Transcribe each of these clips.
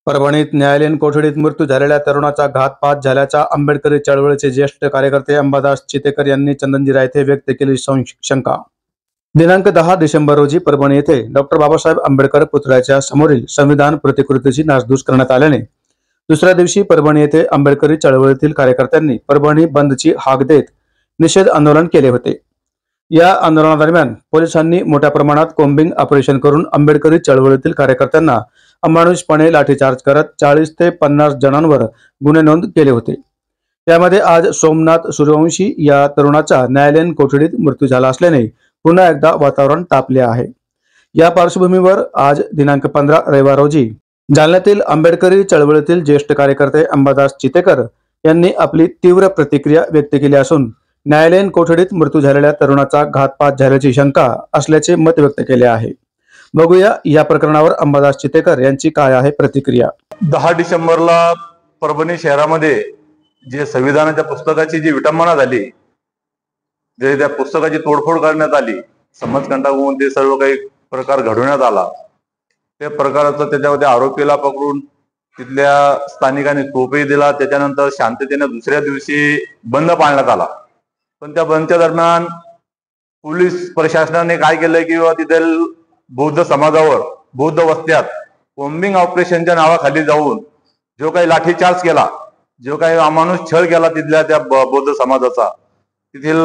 परभणीत न्यायालयीन कोठडीत मृत्यू झालेल्या तरुणाचा घातपात झाल्याचा आंबेडकरी चळवळीचे ज्येष्ठ कार्यकर्ते अंबादास चितेकर यांनी चंदनजीरा येथे व्यक्त केली शंका। दिनांक 10 डिसेंबर रोजी परभणी येथे डॉक्टर बाबासाहेब आंबेडकर पुतळ्याच्या समोरील संविधान प्रतिकृतीची नासधूस करण्यात आल्याने दुसऱ्या दिवशी परभणी येथे आंबेडकरी चळवळीतील कार्यकर्त्यांनी परभणी बंदची हाक देत निषेध आंदोलन केले होते। या आंदोलनादरम्यान पोलिसांनी मोठ्या प्रमाणात कोम्बिंग ऑपरेशन करून आंबेडकरी चळवळीतील कार्यकर्त्यांना अमानुषपणे लाठीचार्ज करत 40 ते 50 जणांवर गुन्हे नोंद केले होते। त्यामध्ये आज सोमनाथ सूर्यवंशी या तरुणाचा न्यायालयीन कोठडीत मृत्यू झाला असल्याने पुन्हा एकदा वातावरण तापले आहे। या पार्श्वभूमीवर आज दिनांक 15 रविवार रोजी जालन्यातील आंबेडकरी चळवळीतील ज्येष्ठ कार्यकर्ते अंबादास चितेकर यांनी आपली तीव्र प्रतिक्रिया व्यक्त केली असून न्यायालयीन कोठडीत मृत्यू झालेल्या तरुणाचा घातपात झाल्याची शंका असल्याचे मत व्यक्त केले आहे। बघूया या प्रकरणावर अंबादास चितेकर यांची काय आहे प्रतिक्रिया। 10 डिसेंबरला परभणी शहरामध्ये जे संविधानाच्या पुस्तकाची जी विटंबना झाली, जे त्या पुस्तकाची तोडफोड करण्यात आली, समाजकंटक होऊन ते सर्व काही प्रकार घडवण्यात आला, त्या प्रकाराचं त्याच्यामध्ये आरोपीला पकडून तिथल्या स्थानिकांनी तोफही दिला। त्याच्यानंतर शांततेने दुसऱ्या दिवशी बंद पाळण्यात आला। पण त्या बंदच्या दरम्यान पोलीस प्रशासनाने काय केलंय की तिथे बौद्ध समाजावर, बौद्ध वस्त्यात कोम्बिंग ऑपरेशनच्या नावाखाली जाऊन जो काही लाठीचार्ज केला, जो काही अमानुष छळ केला तिथल्या त्या बौद्ध समाजाचा, तिथील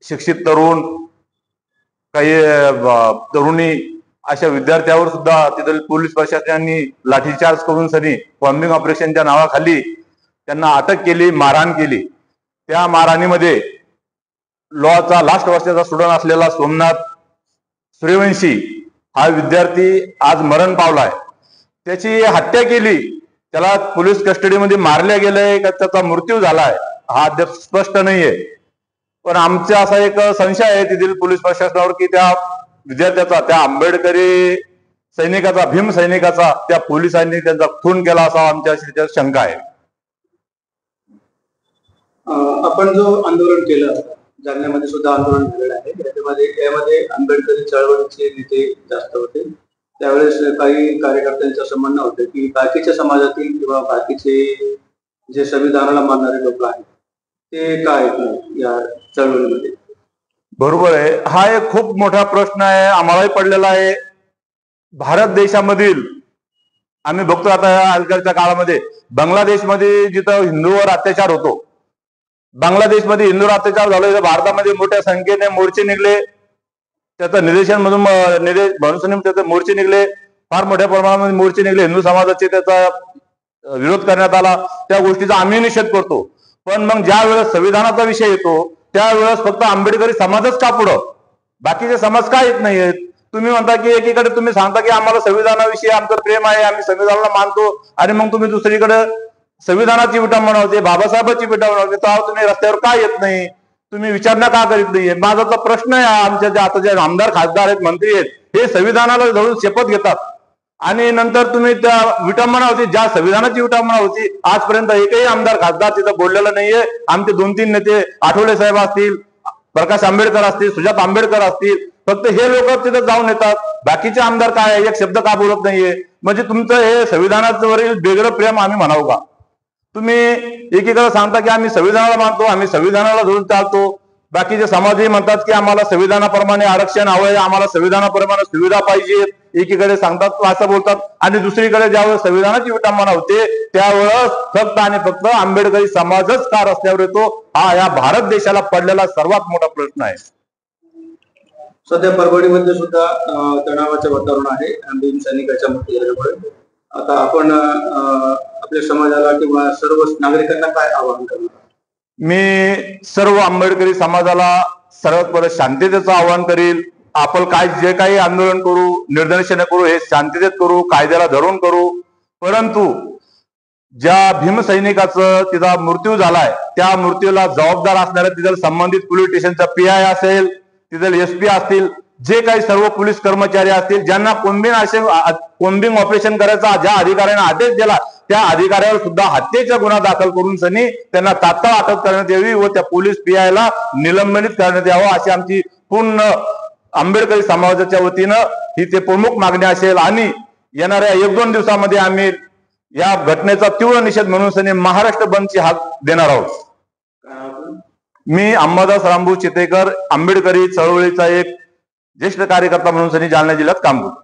शिक्षित तरुण, काही तरुणी अशा विद्यार्थ्यावर सुद्धा तिथील पोलीस प्रशासनाने लाठीचार्ज करून सनी कोम्बिंग ऑपरेशनच्या नावाखाली त्यांना अटक केली, मारहाण केली। त्या मारहाणीमध्ये लॉचा लास्ट वर्षाचा स्टुडंट असलेला सोमनाथ सूर्यवंशी हा विद्यार्थी आज मरण पावलाय। त्याची हत्या केली, त्याला पोलीस कस्टडीमध्ये मारले गेले का त्याचा मृत्यू झालाय हा अद्याप स्पष्ट नाहीये। पण आमचा असा एक संशय आहे तेथील पोलीस प्रशासनावर की त्या विद्यार्थ्याचा, त्या आंबेडकरी सैनिकाचा, भीम सैनिकाचा त्या पोलिसांनी त्यांचा खून केला असा आमच्या शंका आहे। आपण जो आंदोलन केलं, जालन्यामध्ये सुद्धा आंदोलन झालेलं आहे, यामध्ये आंबेडकरी चळवळीचे नेते जास्त होते। त्यावेळेस काही कार्यकर्त्यांचं असं म्हणणं होतं की बाकीच्या समाजातील किंवा बाकीचे जे संविधानाला मानणारे लोक आहेत ते काय या चळवळीमध्ये। बरोबर आहे, हा एक खूप मोठा प्रश्न आहे, आम्हालाही पडलेला आहे। भारत देशामधील आम्ही बघतो आता अलीकडच्या काळामध्ये बांगलादेशमध्ये जिथं हिंदूवर अत्याचार होतो, बांगलादेशमध्ये हिंदूवर अत्याचार झाला, भारतामध्ये मोठ्या संख्येने मोर्चे निघले, त्याचं निदर्शन म्हणून त्याचे मोर्चे निघले, फार मोठ्या प्रमाणामध्ये मोर्चे निघले, हिंदू समाजाचे त्याचा विरोध करण्यात आला। त्या गोष्टीचा आम्ही निषेध करतो। पण मग ज्या वेळेस संविधानाचा विषय येतो त्यावेळेस फक्त आंबेडकरी समाजच का पुढं, बाकीचे समाज का येत नाहीयेत? तुम्ही म्हणता की एकीकडे तुम्ही सांगता की आम्हाला संविधानाविषयी आमचं प्रेम आहे, आम्ही संविधानाला मानतो, आणि मग तुम्ही दुसरीकडे संविधानाची विटंबना होते, बाबासाहेबांची विटंबना होते, तर तुम्ही रस्त्यावर का येत नाही? तुम्ही विचारणा का करीत नाहीये? माझा तर प्रश्न आहे। आमच्या जे आता जे आमदार, खासदार आहेत, मंत्री आहेत, हे संविधानाला धरून शपथ घेतात आणि नंतर तुम्ही त्या विटंबना होती, ज्या संविधानाची विटंबना होती, आजपर्यंत एकही आमदार, खासदार तिथं बोललेलं नाहीये। आमचे 2-3 नेते, आठवले साहेब असतील, प्रकाश आंबेडकर असतील, सुजात आंबेडकर असतील, फक्त हे लोक तिथं जाऊन येतात, बाकीचे आमदार काय एक शब्द का बोलत नाहीये? म्हणजे तुमचं हे संविधानावरील वेगळं प्रेम आम्ही म्हणावं का? तुम्ही एकीकडे सांगता की आम्ही संविधानाला मानतो, आम्ही संविधानाला धरून चालतो, बाकीचे समाजही म्हणतात की आम्हाला संविधानाप्रमाणे आरक्षण हवंय, आम्हाला संविधानाप्रमाणे सुविधा पाहिजे, एकीकडे सांगतात असं बोलतात, आणि दुसरीकडे ज्यावेळेस संविधानाची विटंबना होते त्यावेळेस फक्त आणि फक्त आंबेडकरी समाजच का रस्त्यावर येतो? हा या भारत देशाला पडलेला सर्वात मोठा प्रश्न आहे। सध्या परभणीमध्ये सुद्धा तणावाचे वातावरण आहे भीम सैनिकाच्या मृत्यू झाल्यामुळे। आता आपण आपल्या समाजाला किंवा सर्व नागरिकांना काय आवाहन करणार? मी सर्व आंबेडकरी समाजाला सर्वात पहिले शांततेचं आवाहन करील। आपण काय जे काही आंदोलन करू, निदर्शन करू, हे शांततेत करू, कायद्याला धरून करू, परंतु ज्या भीम सैनिकाचं तिचा मृत्यू झालाय त्या मृत्यूला जबाबदार असणाऱ्या तिथं संबंधित पोलीस स्टेशनचा PI असेल, तिथं SP असतील, जे काही सर्व पोलीस कर्मचारी असतील, ज्यांना कोम्बिंग ऑपरेशन करायचा ज्या अधिकाऱ्याने आदेश दिला त्या अधिकाऱ्यावर सुद्धा हत्येचा गुन्हा दाखल करून सनी त्यांना तात्काळ अटक करण्यात यावी व त्या पोलीस PI ला निलंबित करण्यात यावं अशी आमची पूर्ण आंबेडकरी समाजाच्या वतीनं ही ते प्रमुख मागणी असेल। आणि येणाऱ्या 1-2 दिवसामध्ये आम्ही या घटनेचा तीव्र निषेध म्हणून सनी महाराष्ट्र बंदची हाक देणार आहोत. काय नाव आपलं? मी अंबादास रामभाऊ चितेकर आंबेडकरी चळवळीचा एक ज्येष्ठ कार्यकर्ता म्हणून सनी जालना जिल्ह्यात काम करतो.